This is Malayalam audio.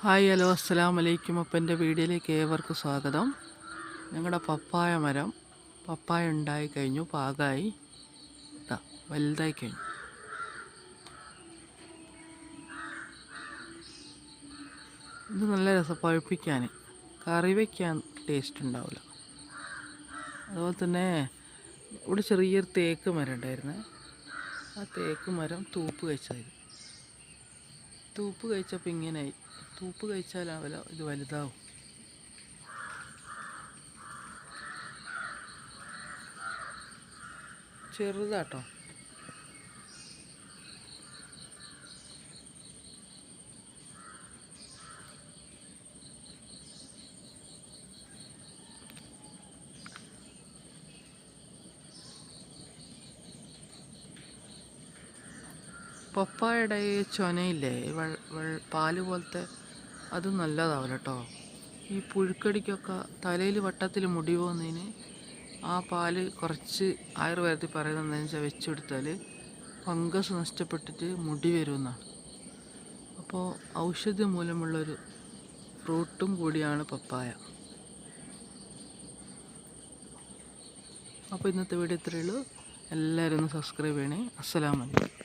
ഹായ് ഹലോ അസ്സലാമു അലൈക്കും. അപ്പം എൻ്റെ വീഡിയോയിലേക്ക് ഏവർക്കും സ്വാഗതം. ഞങ്ങളുടെ പപ്പായ മരം പപ്പായ ഉണ്ടായി കഴിഞ്ഞു, പാകമായി, വലുതായി കഴിഞ്ഞു. ഇത് നല്ല രസം പഴുപ്പിക്കാൻ, കറി വയ്ക്കാൻ ടേസ്റ്റ് ഉണ്ടാവില്ല. അതുപോലെ തന്നെ ഇവിടെ ചെറിയൊരു തേക്ക് മരം ഉണ്ടായിരുന്നേ. ആ തേക്ക് മരം തൂപ്പ് കഴിച്ചായിരുന്നു. തൂപ്പ് കഴിച്ചപ്പോൾ ഇങ്ങനെയായി. തൂപ്പ് കഴിച്ചാലാവല ഇത് വലുതാവും. ചെറുതാട്ടോ. പപ്പായയുടെ ഈ ചൊനയില്ലേ, പാല് പോലത്തെ, അത് നല്ലതാവില്ല കേട്ടോ. ഈ പുഴുക്കടിക്കൊക്കെ തലയിൽ വട്ടത്തിൽ മുടി പോകുന്നതിന് ആ പാല് കുറച്ച് ആയുർവേദത്തിൽ പറയുന്നത് എന്താണെന്ന് വെച്ചാൽ വെച്ചെടുത്താൽ ഫംഗസ് നഷ്ടപ്പെട്ടിട്ട് മുടി വരുമെന്നാണ്. അപ്പോൾ ഔഷധ മൂലമുള്ളൊരു ഫ്രൂട്ടും കൂടിയാണ് പപ്പായ. അപ്പോൾ ഇന്നത്തെ വീഡിയോ ഇത്രയേ ഉള്ളൂ. എല്ലാവരും ഒന്ന് സബ്സ്ക്രൈബ് ചെയ്യണേ. അസ്സലാമു അലൈക്കും.